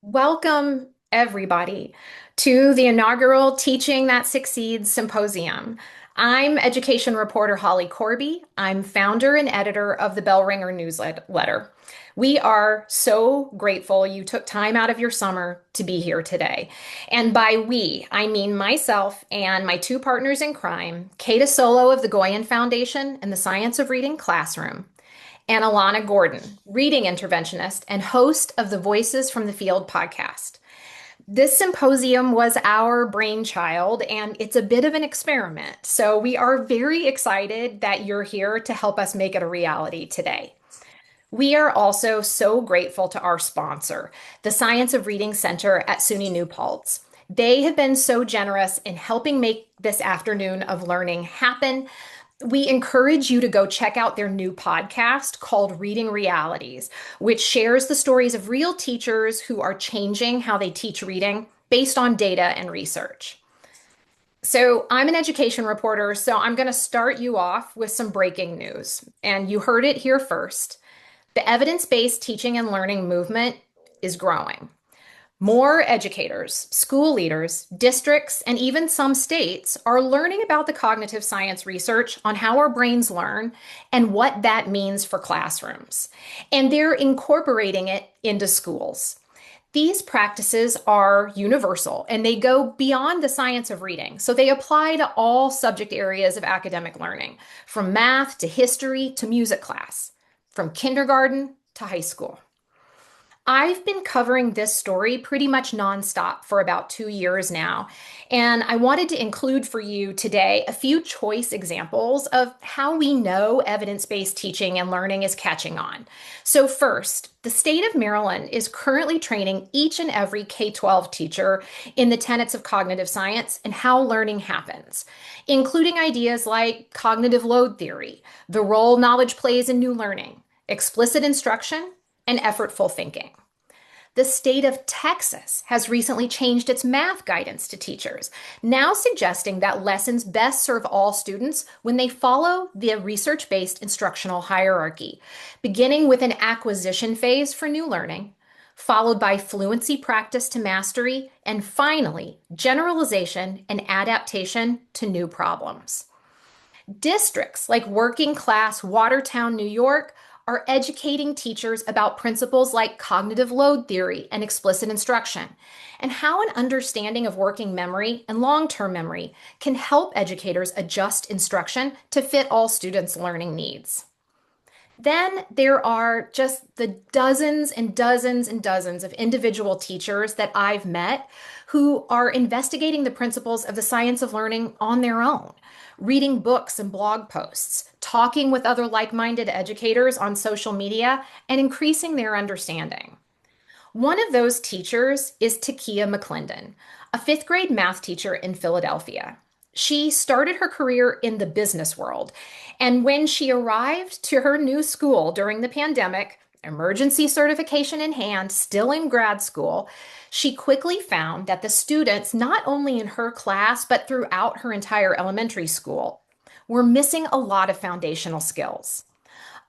Welcome, everybody, to the inaugural Teaching That Succeeds Symposium. I'm education reporter Holly Korbey. I'm founder and editor of the Bell Ringer newsletter. We are so grateful you took time out of your summer to be here today. And by we, I mean myself and my two partners in crime, Kata Solo of the Goyen Foundation and the Science of Reading Classroom, and Alana Gordon, reading interventionist and host of the Voices from the Field podcast. This symposium was our brainchild, and it's a bit of an experiment. So we are very excited that you're here to help us make it a reality today. We are also so grateful to our sponsor, the Science of Reading Center at SUNY New Paltz. They have been so generous in helping make this afternoon of learning happen. We encourage you to go check out their new podcast called Reading Realities, which shares the stories of real teachers who are changing how they teach reading based on data and research. So, I'm an education reporter, so I'm going to start you off with some breaking news. And you heard it here first. The evidence-based teaching and learning movement is growing. More educators, school leaders, districts, and even some states are learning about the cognitive science research on how our brains learn and what that means for classrooms. And they're incorporating it into schools. These practices are universal and they go beyond the science of reading. So they apply to all subject areas of academic learning, from math to history to music class, from kindergarten to high school. I've been covering this story pretty much nonstop for about 2 years now, and I wanted to include for you today a few choice examples of how we know evidence-based teaching and learning is catching on. So first, the state of Maryland is currently training each and every K-12 teacher in the tenets of cognitive science and how learning happens, including ideas like cognitive load theory, the role knowledge plays in new learning, explicit instruction, and effortful thinking. The state of Texas has recently changed its math guidance to teachers, now suggesting that lessons best serve all students when they follow the research-based instructional hierarchy, beginning with an acquisition phase for new learning, followed by fluency practice to mastery, and finally, generalization and adaptation to new problems. Districts like working class Watertown, New York, are educating teachers about principles like cognitive load theory and explicit instruction, and how an understanding of working memory and long-term memory can help educators adjust instruction to fit all students' learning needs. Then there are just the dozens and dozens and dozens of individual teachers that I've met who are investigating the principles of the science of learning on their own, reading books and blog posts, talking with other like-minded educators on social media, and increasing their understanding. One of those teachers is Takia McClendon, a fifth grade math teacher in Philadelphia. She started her career in the business world, and when she arrived to her new school during the pandemic, emergency certification in hand, still in grad school, she quickly found that the students, not only in her class, but throughout her entire elementary school, were missing a lot of foundational skills.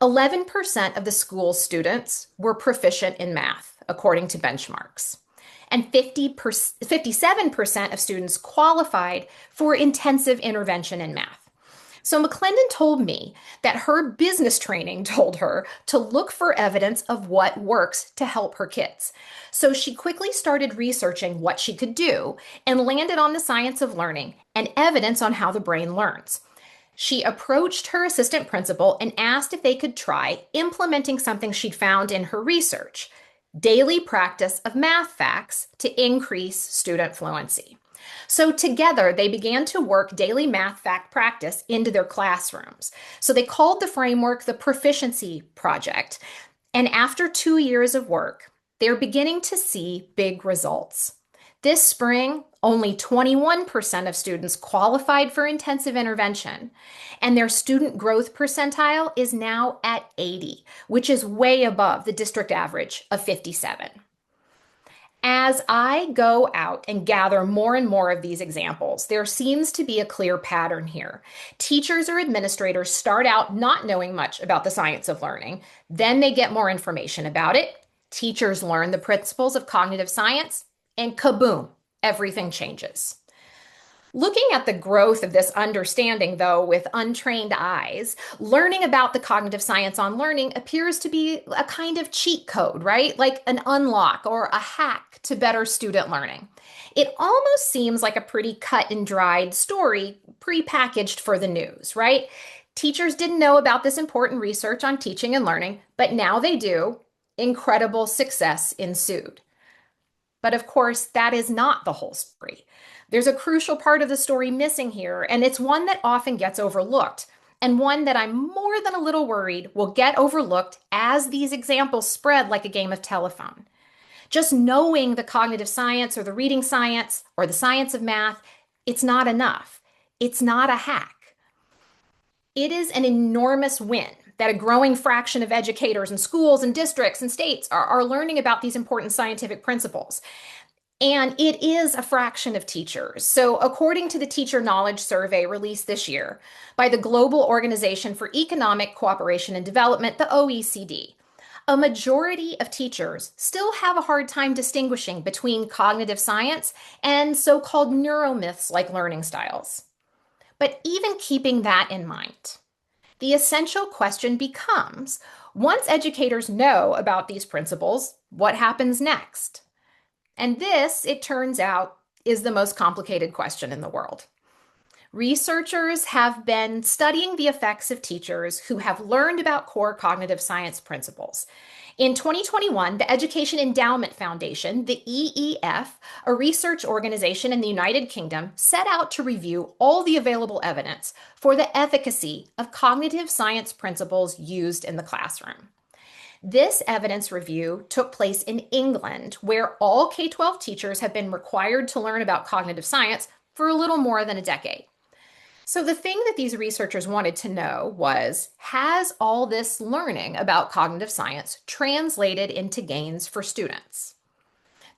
11% of the school's students were proficient in math, according to benchmarks. And 57% of students qualified for intensive intervention in math. So McClendon told me that her business training told her to look for evidence of what works to help her kids. So she quickly started researching what she could do and landed on the science of learning and evidence on how the brain learns. She approached her assistant principal and asked if they could try implementing something she'd found in her research: daily practice of math facts to increase student fluency. So together, they began to work daily math fact practice into their classrooms. So they called the framework the Proficiency Project. And after 2 years of work, they're beginning to see big results. This spring, only 21% of students qualified for intensive intervention, and their student growth percentile is now at 80, which is way above the district average of 57. As I go out and gather more and more of these examples, there seems to be a clear pattern here. Teachers or administrators start out not knowing much about the science of learning, then they get more information about it, Teachers learn the principles of cognitive science, and kaboom, everything changes. Looking at the growth of this understanding, though, with untrained eyes, learning about the cognitive science on learning appears to be a kind of cheat code, right? Like an unlock or a hack to better student learning. It almost seems like a pretty cut and dried story, prepackaged for the news, right? Teachers didn't know about this important research on teaching and learning, but now they do. Incredible success ensued. But of course, that is not the whole story. There's a crucial part of the story missing here, and it's one that often gets overlooked, and one that I'm more than a little worried will get overlooked as these examples spread like a game of telephone. Just knowing the cognitive science or the reading science or the science of math, it's not enough. It's not a hack. It is an enormous win that a growing fraction of educators and schools and districts and states are learning about these important scientific principles. And it is a fraction of teachers. So, according to the Teacher Knowledge Survey released this year by the Global Organization for Economic Cooperation and Development, the OECD, a majority of teachers still have a hard time distinguishing between cognitive science and so-called neuromyths like learning styles. But even keeping that in mind, the essential question becomes, once educators know about these principles, what happens next? And this, it turns out, is the most complicated question in the world. Researchers have been studying the effects of teachers who have learned about core cognitive science principles. In 2021, the Education Endowment Foundation, the EEF, a research organization in the United Kingdom, set out to review all the available evidence for the efficacy of cognitive science principles used in the classroom. This evidence review took place in England, where all K-12 teachers have been required to learn about cognitive science for a little more than a decade. So the thing that these researchers wanted to know was, has all this learning about cognitive science translated into gains for students?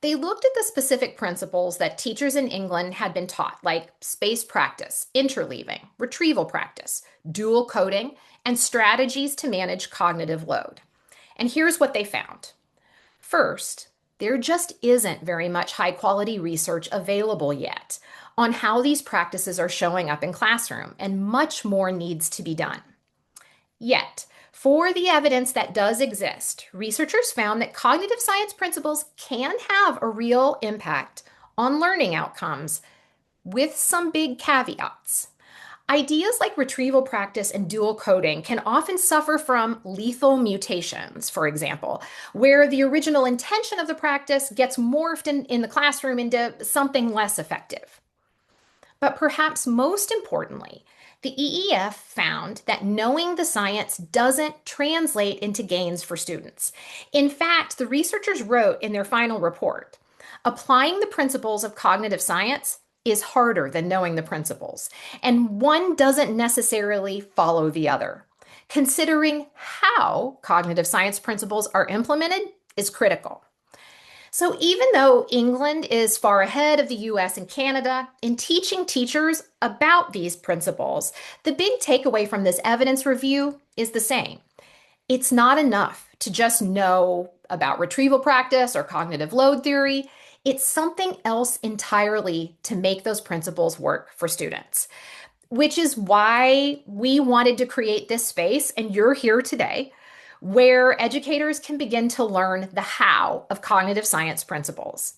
They looked at the specific principles that teachers in England had been taught, like space practice, interleaving, retrieval practice, dual coding, and strategies to manage cognitive load. And here's what they found. First, there just isn't very much high-quality research available yet on how these practices are showing up in classroom, and much more needs to be done. Yet, for the evidence that does exist, researchers found that cognitive science principles can have a real impact on learning outcomes, with some big caveats. Ideas like retrieval practice and dual coding can often suffer from lethal mutations, for example, where the original intention of the practice gets morphed in the classroom into something less effective. But perhaps most importantly, the EEF found that knowing the science doesn't translate into gains for students. In fact, the researchers wrote in their final report, applying the principles of cognitive science is harder than knowing the principles, and one doesn't necessarily follow the other. Considering how cognitive science principles are implemented is critical. So even though England is far ahead of the US and Canada in teaching teachers about these principles, the big takeaway from this evidence review is the same. It's not enough to just know about retrieval practice or cognitive load theory. It's something else entirely to make those principles work for students, which is why we wanted to create this space, and you're here today, where educators can begin to learn the how of cognitive science principles.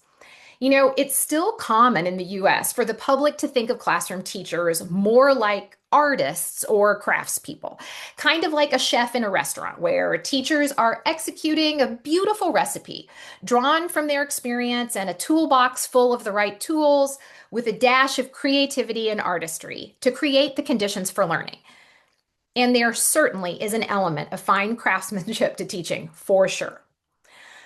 You know, it's still common in the US for the public to think of classroom teachers more like artists or craftspeople, kind of like a chef in a restaurant where teachers are executing a beautiful recipe drawn from their experience and a toolbox full of the right tools with a dash of creativity and artistry to create the conditions for learning. And there certainly is an element of fine craftsmanship to teaching, for sure.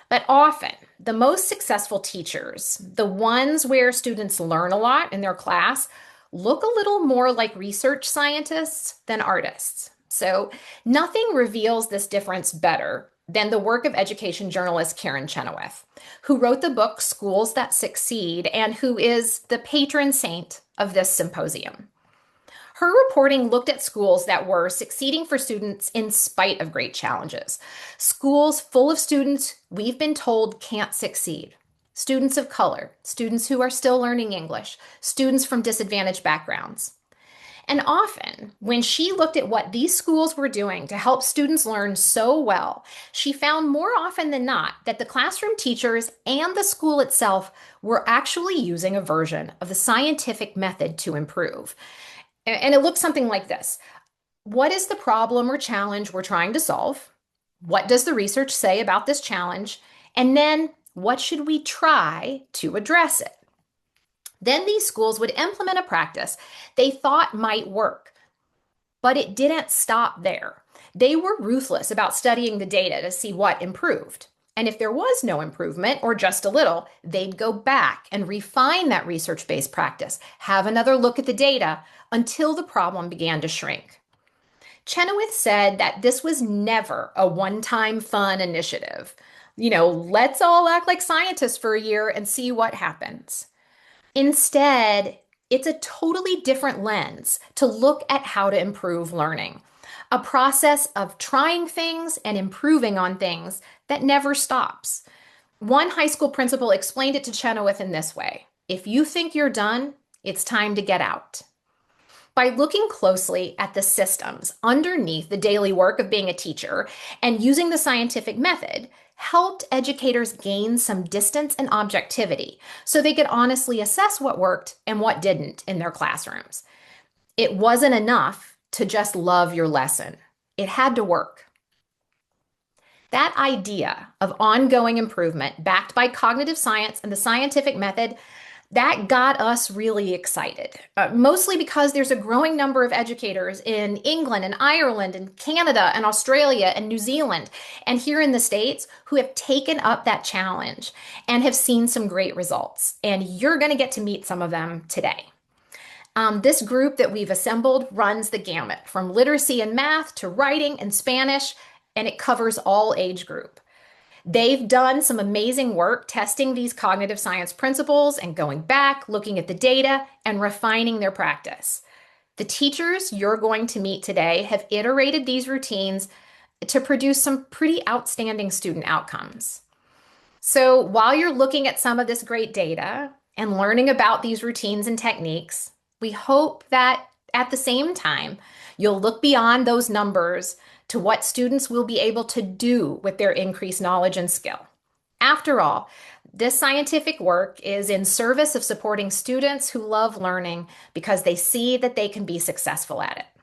But often, the most successful teachers, the ones where students learn a lot in their class, look a little more like research scientists than artists. So nothing reveals this difference better than the work of education journalist Karen Chenoweth, who wrote the book Schools That Succeed and who is the patron saint of this symposium. Her reporting looked at schools that were succeeding for students in spite of great challenges. Schools full of students we've been told can't succeed. Students of color, students who are still learning English, students from disadvantaged backgrounds. And often, when she looked at what these schools were doing to help students learn so well, she found more often than not that the classroom teachers and the school itself were actually using a version of the scientific method to improve. And it looked something like this. What is the problem or challenge we're trying to solve? What does the research say about this challenge? And then what should we try to address it? Then these schools would implement a practice they thought might work, but it didn't stop there. They were ruthless about studying the data to see what improved. And if there was no improvement or just a little, they'd go back and refine that research-based practice, have another look at the data until the problem began to shrink. Chenoweth said that this was never a one-time fun initiative. Let's all act like scientists for a year and see what happens. Instead, it's a totally different lens to look at how to improve learning, a process of trying things and improving on things that never stops. One high school principal explained it to Chenoweth in this way: if you think you're done, it's time to get out. By looking closely at the systems underneath the daily work of being a teacher and using the scientific method, helped educators gain some distance and objectivity so they could honestly assess what worked and what didn't in their classrooms. It wasn't enough to just love your lesson. It had to work. That idea of ongoing improvement backed by cognitive science and the scientific method, that got us really excited, mostly because there's a growing number of educators in England and Ireland and Canada and Australia and New Zealand and here in the States who have taken up that challenge and have seen some great results. And you're going to get to meet some of them today. This group that we've assembled runs the gamut from literacy and math to writing and Spanish, and it covers all age group. They've done some amazing work testing these cognitive science principles and going back, looking at the data, and refining their practice. The teachers you're going to meet today have iterated these routines to produce some pretty outstanding student outcomes. So while you're looking at some of this great data and learning about these routines and techniques, we hope that at the same time, you'll look beyond those numbers to what students will be able to do with their increased knowledge and skill. After all, this scientific work is in service of supporting students who love learning because they see that they can be successful at it.